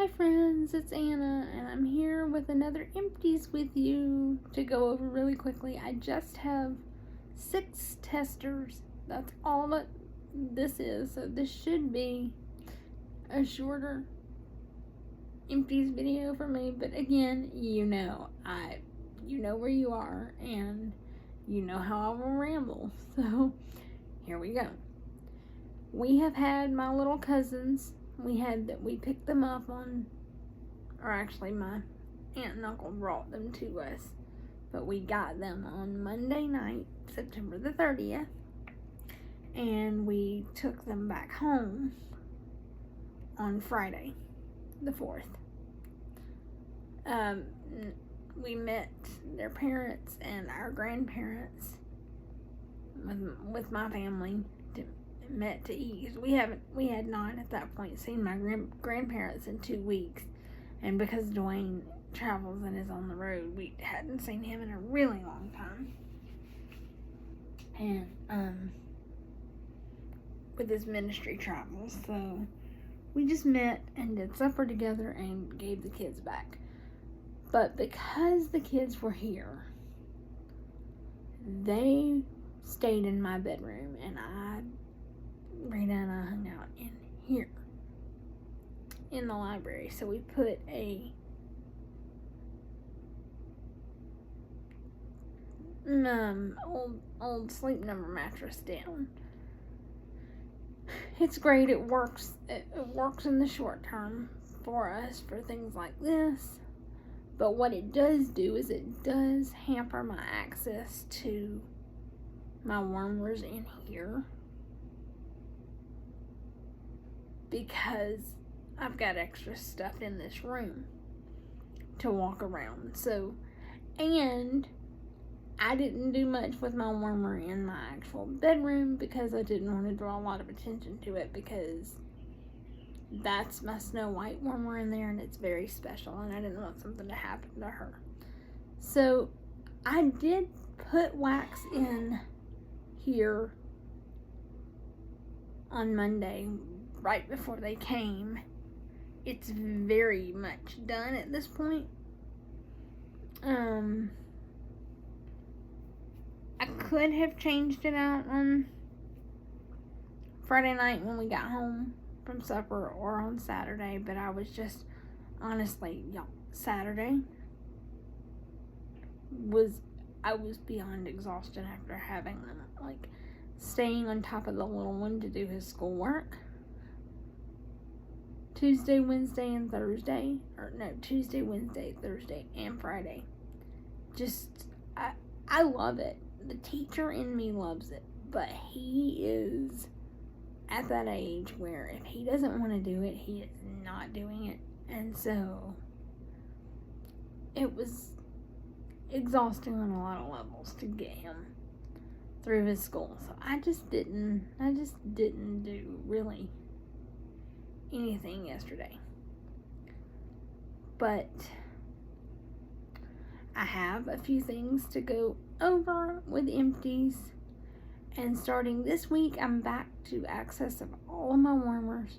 Hi friends, it's Anna, and I'm here with another empties with you to go over really quickly. I just have 6 testers. That's all that this is, so this should be a shorter empties video for me, but again, you know where you are, and you know how I will ramble, so here we go. We have had my little cousins. We picked them up on, or actually my aunt and uncle brought them to us, but we got them on Monday night, September the 30th, and we took them back home on Friday the 4th. We met their parents and our grandparents with my family met to eat. We had not at that point seen my grandparents in 2 weeks, and because Dwayne travels and is on the road, we hadn't seen him in a really long time. And with his ministry travels, so we just met and did supper together and gave the kids back. But because the kids were here, they stayed in my bedroom, and Rita and I hung out in here in the library. So we put a old Sleep Number mattress down. It's great. It works in the short term for us for things like this. But what it does do is it does hamper my access to my warmers in here, because I've got extra stuff in this room to walk around. So, and I didn't do much with my warmer in my actual bedroom because I didn't want to draw a lot of attention to it, because that's my Snow White warmer in there, and it's very special, and I didn't want something to happen to her. So I did put wax in here on Monday right before they came. It's very much done at this point. I could have changed it out on Friday night when we got home from supper, or on Saturday, but I was just, honestly, y'all, Saturday I was beyond exhausted after having them, like, staying on top of the little one to do his schoolwork. Tuesday, Wednesday, and Thursday, Tuesday, Wednesday, Thursday, and Friday. Just, I love it. The teacher in me loves it, but he is at that age where if he doesn't want to do it, he is not doing it. And so it was exhausting on a lot of levels to get him through his school. So I just didn't do really anything yesterday. But I have a few things to go over with empties. And starting this week, I'm back to access of all of my warmers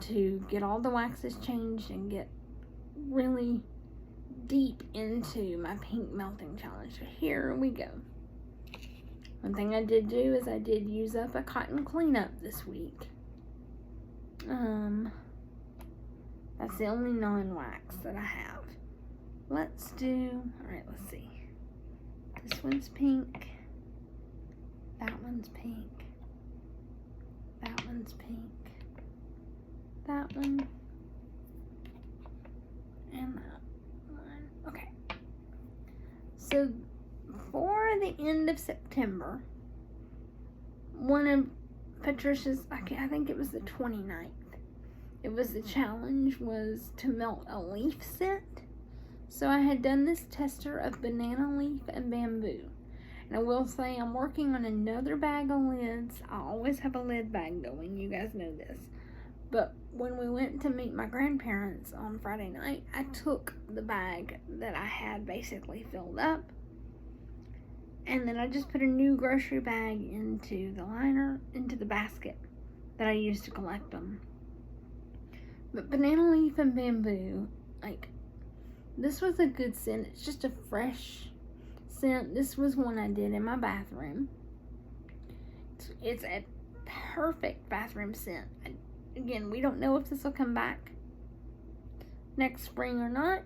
to get all the waxes changed and get really deep into my pink melting challenge. So here we go. One thing I did do is I did use up a cotton cleanup this week. That's the only non-wax that I have. Let's see. This one's pink. That one's pink. That one's pink. That one. And that one. Okay. So, for the end of September, one of Patricia's, I think it was the 29th, the challenge was to melt a leaf scent. So I had done this tester of banana leaf and bamboo. And I will say I'm working on another bag of lids. I always have a lid bag going. You guys know this. But when we went to meet my grandparents on Friday night, I took the bag that I had basically filled up. And then I just put a new grocery bag into the basket that I used to collect them. But banana leaf and bamboo, like, this was a good scent. It's just a fresh scent. This was one I did in my bathroom. It's a perfect bathroom scent. Again, we don't know if this will come back next spring or not.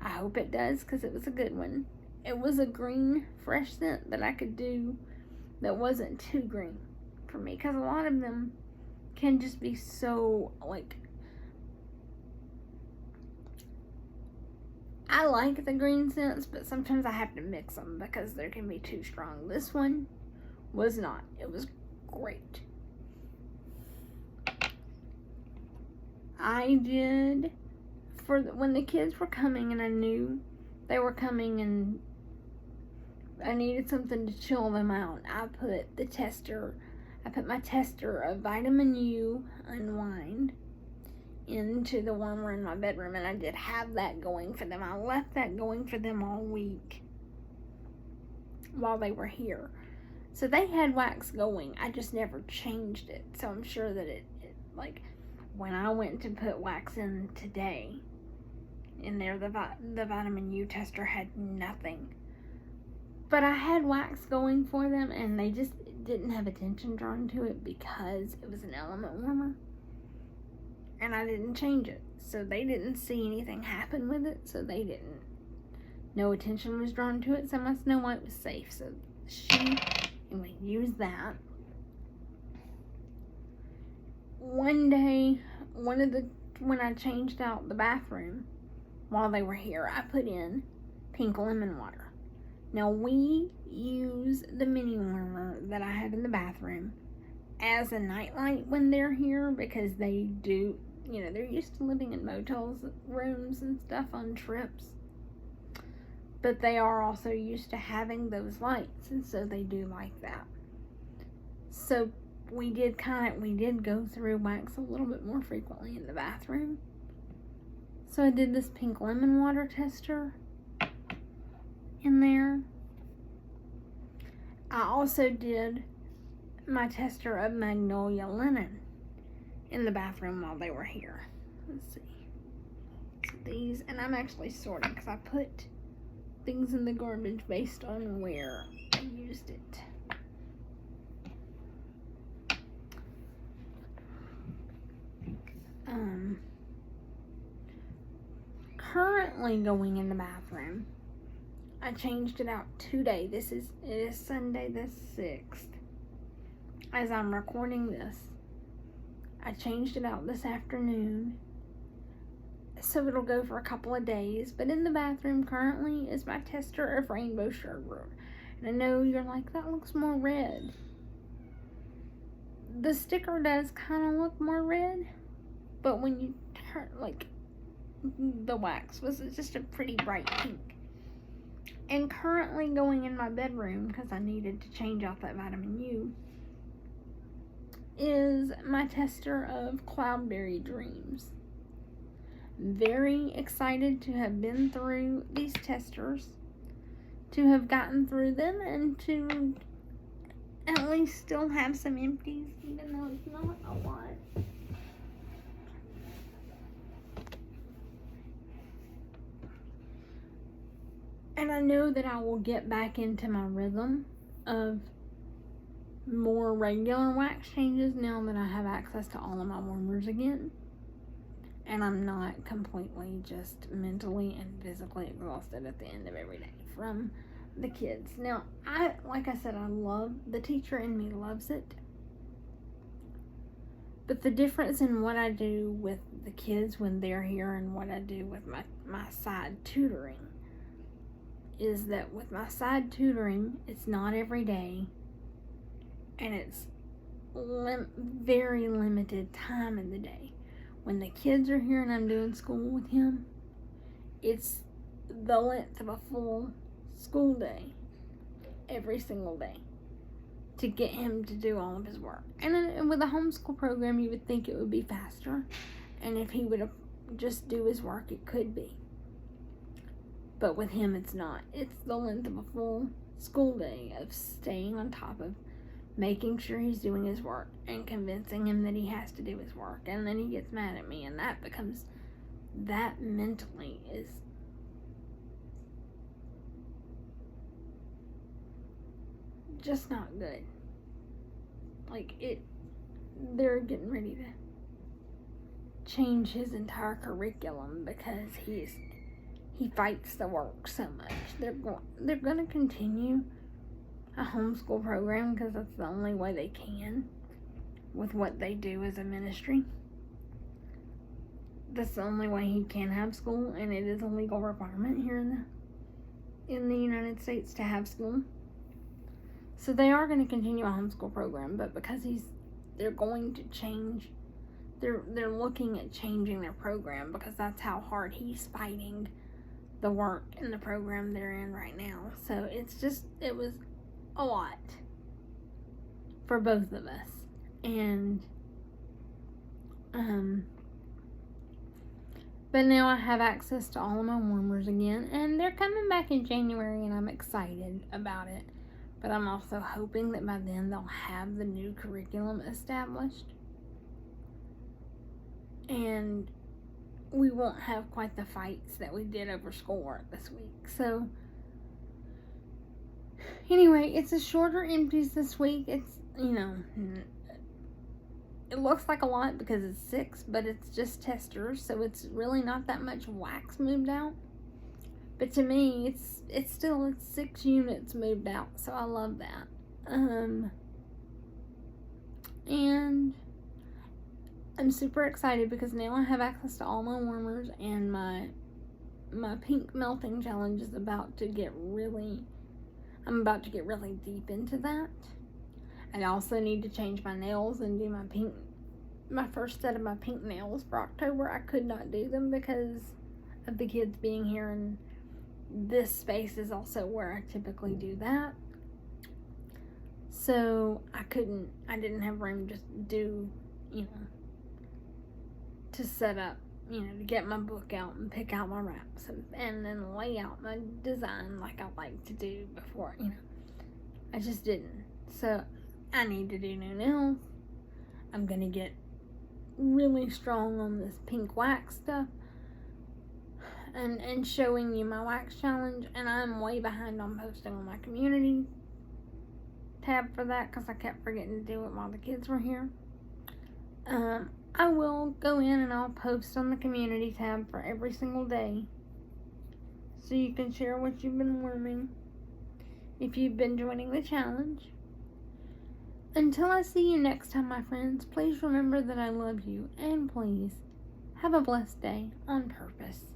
I hope it does, because it was a good one. It was a green, fresh scent that I could do that wasn't too green for me, because a lot of them can just be so, like, I like the green scents, but sometimes I have to mix them because they can be too strong. This one was not. It was great. I did, when the kids were coming and I knew they were coming and I needed something to chill them out, I put my tester of Vitamin U Unwind into the warmer in my bedroom, and I did have that going for them. I left that going for them all week while they were here. So they had wax going. I just never changed it. So I'm sure that it like, when I went to put wax in today, in there, the Vitamin U tester had nothing. But I had wax going for them, and they just didn't have attention drawn to it because it was an element warmer. And I didn't change it. So they didn't see anything happen with it. So they didn't. No attention was drawn to it. So my Snow White was safe. So she, anyway, used that. One day, when I changed out the bathroom while they were here, I put in pink lemon water. Now, we use the mini warmer that I have in the bathroom as a nightlight when they're here, because they do, they're used to living in motels, rooms and stuff on trips. But they are also used to having those lights, and so they do like that. So we did go through wax a little bit more frequently in the bathroom. So I did this pink lemon water tester in there. I also did my tester of magnolia linen in the bathroom while they were here. Let's see. So these, and I'm actually sorting because I put things in the garbage based on where I used it. Currently going in the bathroom, I changed it out today. It is Sunday the 6th. As I'm recording this, I changed it out this afternoon, so it'll go for a couple of days. But in the bathroom currently is my tester of rainbow sherbet. And I know you're like, that looks more red. The sticker does kind of look more red, but when you turn, like, the wax was just a pretty bright pink. And currently going in my bedroom, because I needed to change out that Vitamin U, is my tester of Cloudberry Dreams. Very excited to have been through these testers, to have gotten through them, and to at least still have some empties, even though it's not a lot. And I know that I will get back into my rhythm of more regular wax changes now that I have access to all of my warmers again. And I'm not completely just mentally and physically exhausted at the end of every day from the kids. Now, like I said, I love, the teacher in me loves it. But the difference in what I do with the kids when they're here and what I do with my side tutoring is that with my side tutoring, it's not every day, and it's very limited time in the day. When the kids are here and I'm doing school with him, it's the length of a full school day every single day to get him to do all of his work. And with a homeschool program, you would think it would be faster, and if he would just do his work, it could be. But with him, it's not. It's the length of a full school day of staying on top of making sure he's doing his work and convincing him that he has to do his work, and then he gets mad at me, and that mentally is just not good. Like, they're getting ready to change his entire curriculum because he fights the work so much. They're going to continue a homeschool program because that's the only way they can with what they do as a ministry. That's the only way he can have school, and it is a legal requirement here in the United States to have school. So they are going to continue a homeschool program, but because they're going to change, they're looking at changing their program because that's how hard he's fighting the work in the program they're in right now. So it was a lot for both of us. And but now I have access to all of my warmers again, and they're coming back in January, and I'm excited about it. But I'm also hoping that by then they'll have the new curriculum established, and we won't have quite the fights that we did over schoolwork this week. So anyway, it's a shorter empties this week. It's, it looks like a lot because it's 6, but it's just testers, so it's really not that much wax moved out. But to me, it's still 6 units moved out, so I love that. And I'm super excited because now I have access to all my warmers, and my pink melting challenge is about to get really deep into that. I also need to change my nails and do my first set of my pink nails for October. I could not do them because of the kids being here, and this space is also where I typically do that. So I didn't have room to do, to set up, to get my book out and pick out my wraps and then lay out my design like I like to do before, I just didn't. So I need to do new nails. I'm going to get really strong on this pink wax stuff and showing you my wax challenge, and I'm way behind on posting on my community tab for that because I kept forgetting to do it while the kids were here. I will go in and I'll post on the community tab for every single day so you can share what you've been learning if you've been joining the challenge. Until I see you next time, my friends, please remember that I love you, and please have a blessed day on purpose.